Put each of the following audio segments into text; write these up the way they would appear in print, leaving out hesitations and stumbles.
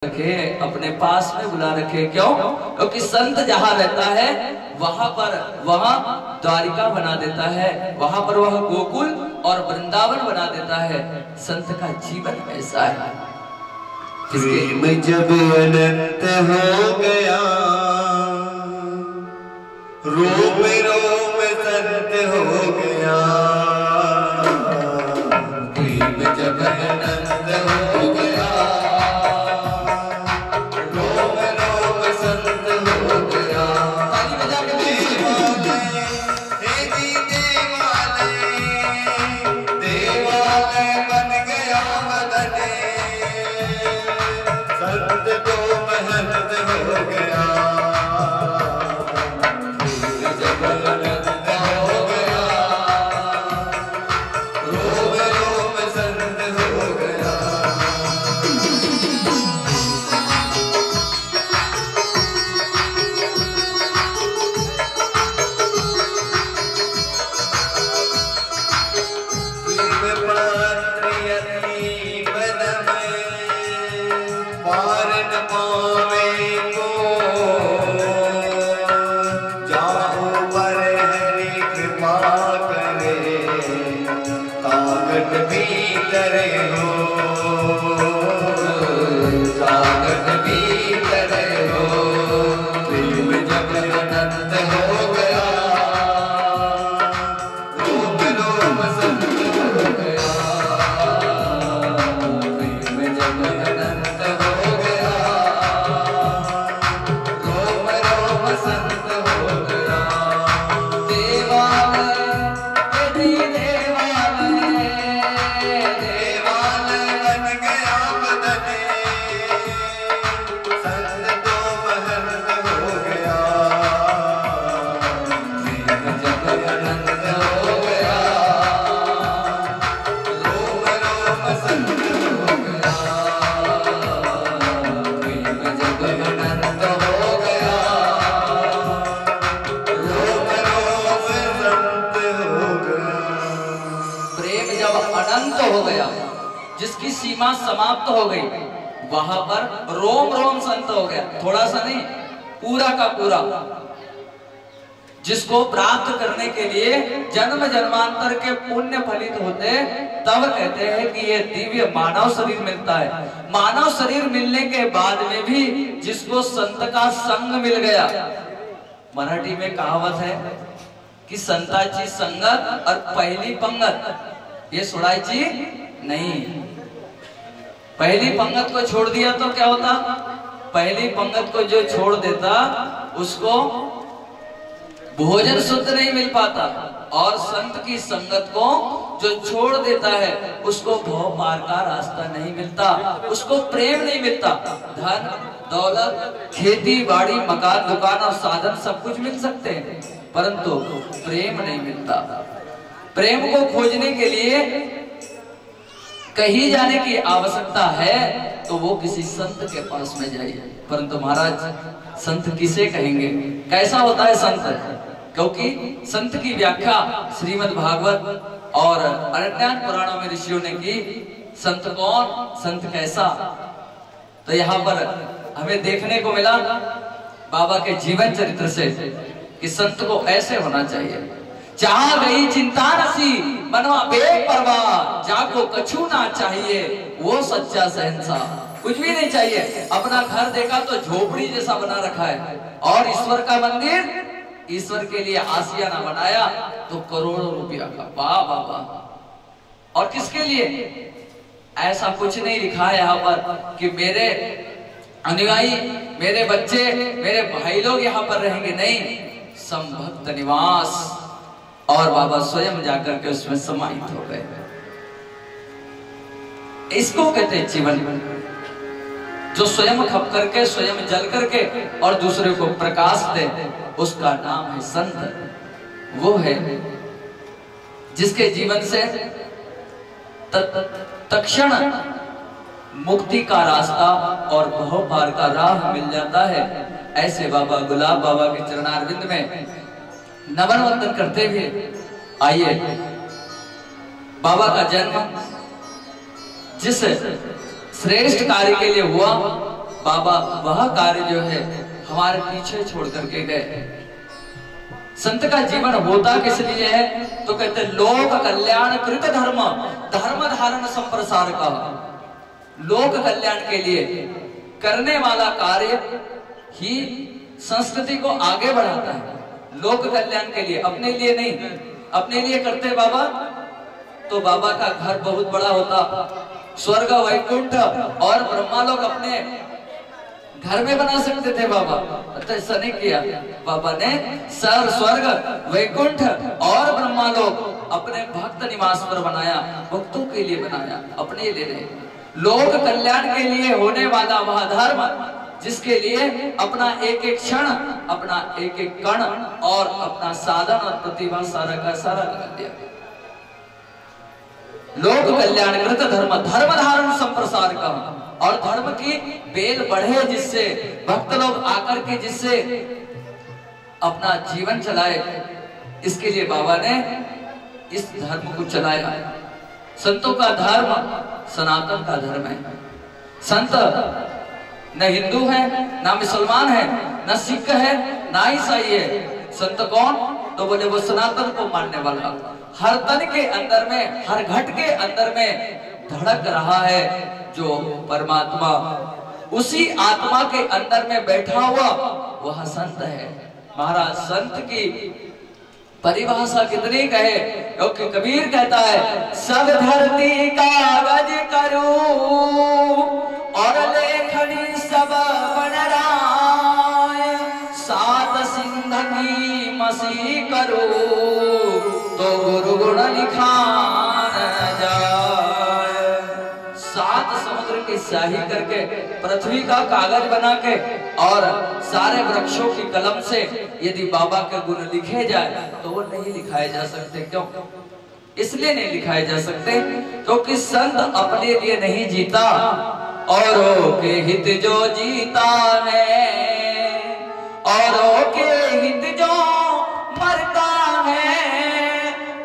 रखे, अपने पास में बुला रखे। क्यों? क्योंकि संत जहाँ रहता है वहां द्वारिका बना देता है, वहां पर वह गोकुल और वृंदावन बना देता है। संत का जीवन ऐसा है। प्रेम जब अनंत हो गया, रोम रोम संत हो गया। प्रेम जब अनंत हो गया, रोम रोम संत हो गया। देवालय बन गया मदने, संत तो महंत हो गया। जब अनंत हो गया, रोम रोम संत हो गया। अनंत हो गया, जिसकी सीमा समाप्त हो गई, वहां पर रोम रोम संत हो गया। थोड़ा सा नहीं, पूरा का पूरा। जिसको प्राप्त करने के लिए जन्म जन्मांतर के पुण्य फलित होते, तब कहते हैं कि ये दिव्य मानव शरीर मिलता है। मानव शरीर मिलने के बाद में भी जिसको संत का संग मिल गया, मराठी में कहावत है कि संताची संगत और पहली पंगत ये सोडायची नहीं। पहली पंगत को छोड़ दिया तो क्या होता? पहली पंगत को जो छोड़ देता उसको भोजन शुद्ध नहीं मिल पाता, और संत की संगत को जो छोड़ देता है उसको भव पार का रास्ता नहीं मिलता, उसको प्रेम नहीं मिलता। धन दौलत, खेती बाड़ी, मकान दुकान और साधन सब कुछ मिल सकते हैं, परंतु प्रेम नहीं मिलता। प्रेम को खोजने के लिए कहीं जाने की आवश्यकता है तो वो किसी संत के पास में जाइए। परंतु महाराज, संत किसे कहेंगे? कैसा होता है संत? क्योंकि संत की व्याख्या श्रीमद् भागवत और अरण्यान पुराणों में ऋषियों ने की। संत कौन, संत कैसा? तो यहाँ पर हमें देखने को मिला बाबा के जीवन चरित्र से कि संत को ऐसे होना चाहिए। जहां गई चिंता नसी, मनवा बेपरवाह, जाको कछु ना चाहिए, वो सच्चा शहंशाह। कुछ भी नहीं चाहिए। अपना घर देखा तो झोपड़ी जैसा बना रखा है, और ईश्वर का मंदिर, ईश्वर के लिए आशियाना बनाया तो करोड़ों रुपया का। वाह वाह वाह। और किसके लिए? ऐसा कुछ नहीं लिखा है यहाँ पर कि मेरे अनुयायी, मेरे बच्चे, मेरे भाई लोग यहाँ पर रहेंगे। नहीं, संभक्त निवास, और बाबा स्वयं जाकर के उसमें समाहित हो गए। इसको कहते हैं जीवन, जो स्वयं खप करके, स्वयं जल करके और दूसरे को प्रकाश दे, उसका नाम है संत। वो है जिसके जीवन से तत्क्षण मुक्ति का रास्ता और भव पार का राह मिल जाता है। ऐसे बाबा गुलाब बाबा के चरणारविंद में नमन वंदन करते हुए आइए। बाबा का जन्म जिस श्रेष्ठ कार्य के लिए हुआ बाबा वह कार्य जो है हमारे पीछे छोड़ करके गए। संत का जीवन होता किस लिए है? तो कहते लोक कल्याण कृत धर्म, धर्म धारण संप्रसार का। लोक कल्याण के लिए करने वाला कार्य ही संस्कृति को आगे बढ़ाता है। लोक कल्याण के लिए, अपने लिए नहीं। अपने लिए करते बाबा तो बाबा का घर बहुत बड़ा होता, स्वर्ग वैकुंठ और ब्रह्मालोक अपने घर में बना सकते थे बाबा, तो ऐसा नहीं किया। बाबा ने स्वर्ग वैकुंठ और ब्रह्मालोक अपने भक्त निवास पर बनाया, भक्तों के लिए बनाया, अपने लिए नहीं। लोक कल्याण के लिए होने वाला वह धर्म जिसके लिए अपना एक एक क्षण, अपना एक एक कण और अपना साधन और प्रतिभा सारा का सारा लगा दिया। लोक कल्याण कृत धर्म, धर्म धारण संप्रसार का। और धर्म की बेल बढ़े, जिससे भक्त लोग आकर के जिससे अपना जीवन चलाए, इसके लिए बाबा ने इस धर्म को चलाया। संतों का धर्म सनातन का धर्म है। संत न हिंदू है, ना मुसलमान है, न सिख है, ना ईसाई है। संत कौन? तो बोले वो सनातन को मानने वाला, हर तन के अंदर में, हर घट के अंदर में धड़क रहा है जो परमात्मा, उसी आत्मा के अंदर में बैठा हुआ वह संत है। महाराज संत की परिभाषा कितनी कहे, क्योंकि कबीर कहता है सब धरती कागज करूं और लेखनी सब बनराय, सात सिंध की मसी करो तो गुरु गुण लिखान जाए। सात समुद्र की स्याही करके, पृथ्वी का कागज बना के और सारे वृक्षों की कलम से यदि बाबा के गुण लिखे जाए तो वो नहीं लिखाए जा सकते। क्यों? इसलिए नहीं लिखाए जा सकते क्योंकि संत अपने लिए नहीं जीता, औरों के हित जो जीता है, औरों के हित जो मरता है,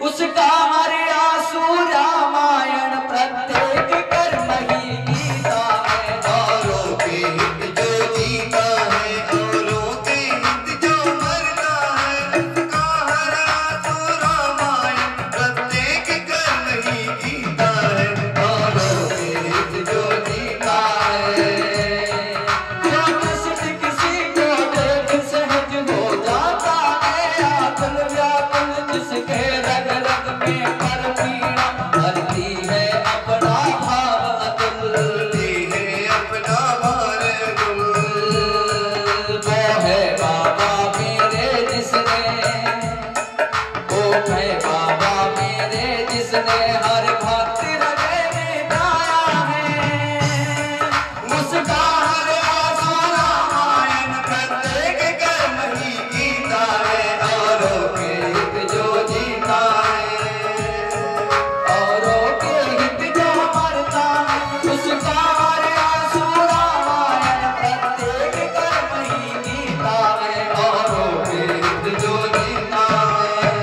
उसका हर आंसू रामायण प्रत्येक कर्म ही गीता है। औरों के हित जो जीता है, औरों के हित जो मरता है, उसका हर आंसू रामायण प्रत्येक कर्म ही गीता है। औरों के हित जो जीता है, जो किसी को देख सहज हो जाता है आकुल व्याकुल, जिसके रग रग में पर पीड़ा भरती है अपना भाव अतुल। है अपना भार गुल। वो है बाबा मेरे जिसने, वो है बाबा मेरे जिसने हर भक्त हृदय में गाया है, उसका हर आंसू रामायण प्रत्येक कर्म ही गीता है। औरों के हित जो जीता है, औरों के हित जो मरता है, उसका हर आंसू रामायण प्रत्येक कर्म ही गीता है। औरों के हित जो जीता है।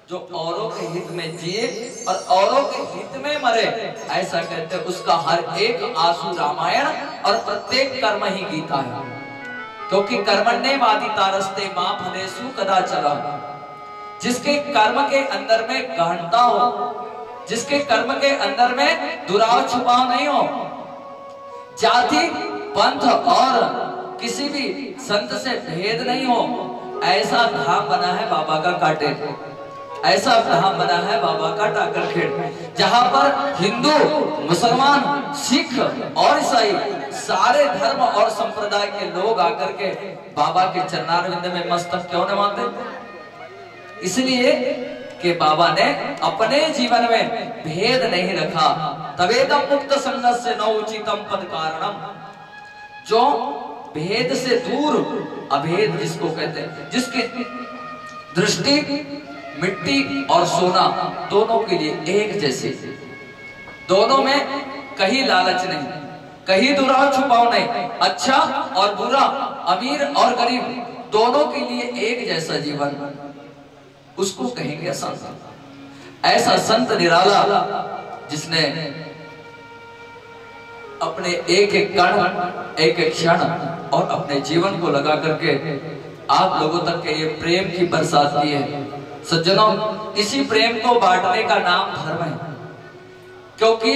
जो औरों के हित में जिए और औरों के हित में मरे, ऐसा कहते हैं उसका हर एक आंसू रामायण और प्रत्येक कर्म ही गीता है। क्योंकि कर्मण्ये वादितारस्ते मां फलेषु कदाचन, जिसके कर्म के अंदर में गहनता हो, जिसके कर्म के अंदर में दुराव छुपाव नहीं हो, जाति पंथ और किसी भी संत से भेद नहीं हो, ऐसा धाम बना है बाबा का काटे, ऐसा धाम बना है बाबा का टाकरखेड़, जहां पर हिंदू, मुसलमान, सिख और ईसाई सारे धर्म और संप्रदाय के लोग आकर के बाबा के चरणारविंद में मस्तक क्यों नवाते? इसलिए कि बाबा ने अपने जीवन में भेद नहीं रखा। तवेदम मुक्त संगस्य न उचितम पद कारणम, जो भेद से दूर, अभेद जिसको कहते हैं, जिसकी दृष्टि मिट्टी और सोना दोनों के लिए एक जैसे, दोनों में कहीं लालच नहीं, कहीं दुराव छुपाव नहीं, अच्छा और बुरा, अमीर और गरीब दोनों के लिए एक जैसा जीवन, उसको कहेंगे संत। ऐसा संत निराला जिसने अपने एक एक कण, एक एक क्षण और अपने जीवन को लगा करके आप लोगों तक के ये प्रेम की बरसात की है। सज्जनों, इसी प्रेम को बांटने का नाम धर्म है, क्योंकि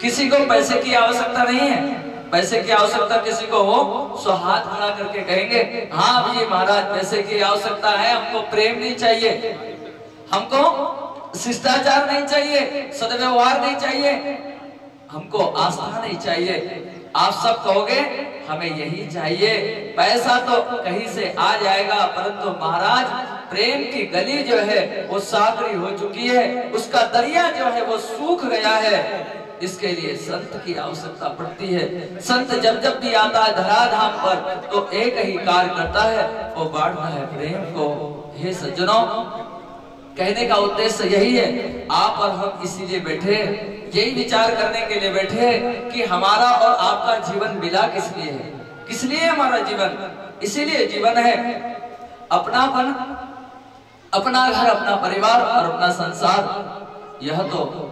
किसी को पैसे की आवश्यकता नहीं है। पैसे की आवश्यकता किसी को हो सो हाथ खड़ा करके कहेंगे, हाँ जी महाराज पैसे की आवश्यकता है, हमको प्रेम नहीं चाहिए, हमको शिष्टाचार नहीं चाहिए, सद्व्यवहार नहीं चाहिए, हमको आस्था नहीं चाहिए। आप सब कहोगे हमें यही चाहिए, पैसा तो कहीं से आ जाएगा, परंतु महाराज प्रेम की गली जो है वो साकरी हो चुकी है, उसका दरिया जो है वो सूख गया है। इसके लिए संत की आवश्यकता पड़ती है। संत जब जब भी आता है धराधाम पर तो एक ही कार्य करता है, वो बांटता है प्रेम को। हे सज्जनों, कहने का उद्देश्य यही है, आप और हम इसीलिए बैठे, यही विचार करने के लिए बैठे कि हमारा और आपका जीवन मिला किस लिए है, किस लिए हमारा जीवन। इसीलिए जीवन है अपनापन, अपना घर, अपना परिवार और अपना संसार। यह तो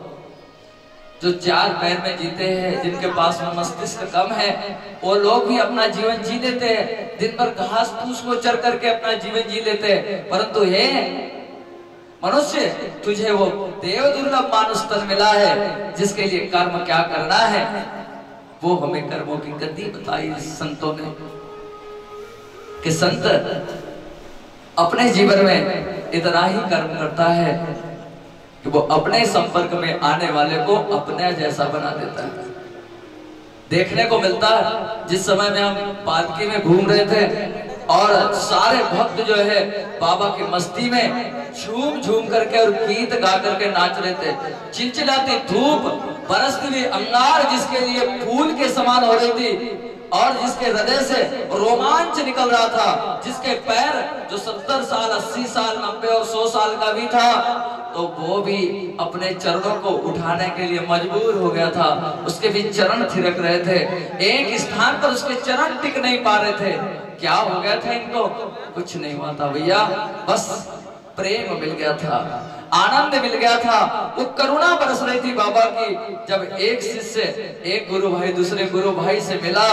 जो चार पैर में जीते हैं, जिनके पास में मस्तिष्क कम है, वो लोग भी अपना जीवन जी लेते हैं, दिन भर घास फूस को चर करके अपना जीवन जी लेते हैं। परंतु हे मनुष्य, तुझे वो देव दुर्लभ मानुष तन मिला है, जिसके लिए कर्म क्या करना है वो हमें कर्मों की गति बताई संतों ने, कि संत अपने जीवन में इतना ही कर्म करता है कि वो अपने संपर्क में आने वाले को अपने जैसा बना देता है। देखने को मिलता है, जिस समय में हम पालकी में घूम रहे थे और सारे भक्त जो है बाबा की मस्ती में झूम झूम करके और गीत गा करके नाच रहे थे। चिलचिलाती धूप, बरसती हुई अंगार जिसके लिए फूल के समान हो रही थी और जिसके हृदय से रोमांच निकल रहा था, जिसके पैर जो 70 साल 80 साल 90 और 100 साल का भी था, तो वो भी अपने चरणों को उठाने के लिए मजबूर हो गया था। उसके भी चरण थिरक रहे थे, एक स्थान पर उसके चरण टिक नहीं पा रहे थे। क्या हो गया था इनको? कुछ नहीं हुआ था भैया, बस प्रेम मिल गया था, आनंद मिल गया था, वो करुणा बरस रही थी बाबा की। जब एक शिष्य एक गुरु भाई दूसरे गुरु भाई से मिला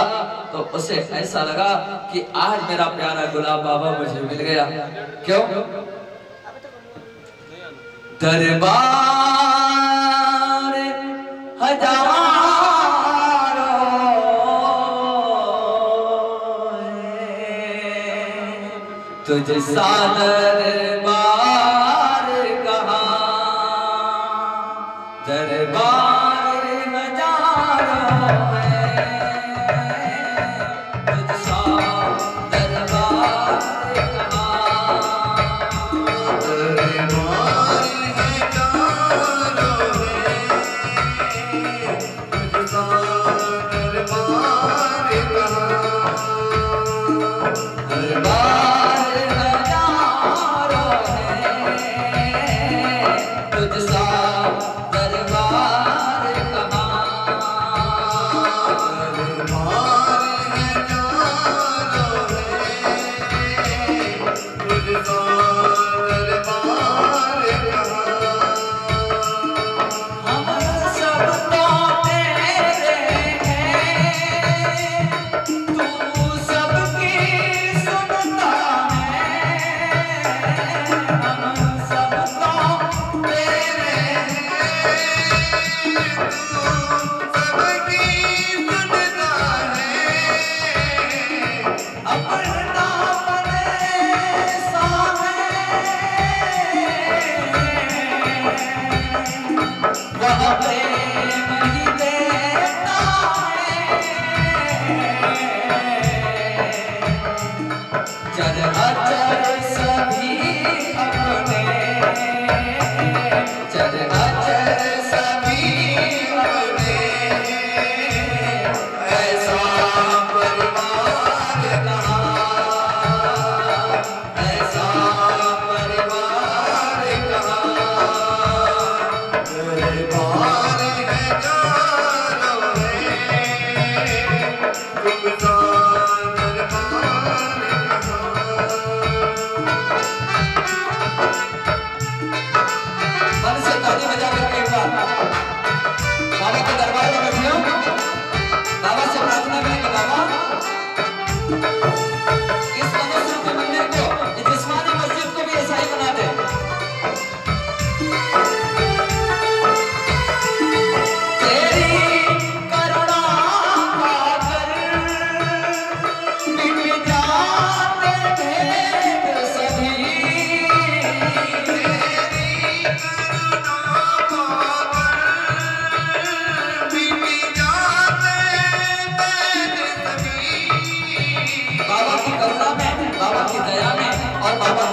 तो उसे ऐसा लगा कि आज मेरा प्यारा गुलाब बाबा मुझे मिल गया। क्यों? दरबार हजारों तुझ सा दरबार कहाँ, दरबार हजारों तुझ सा दरबार कहाँ, दरबार है चारों तुझ सा दरबार कहाँ, दरबार बाबा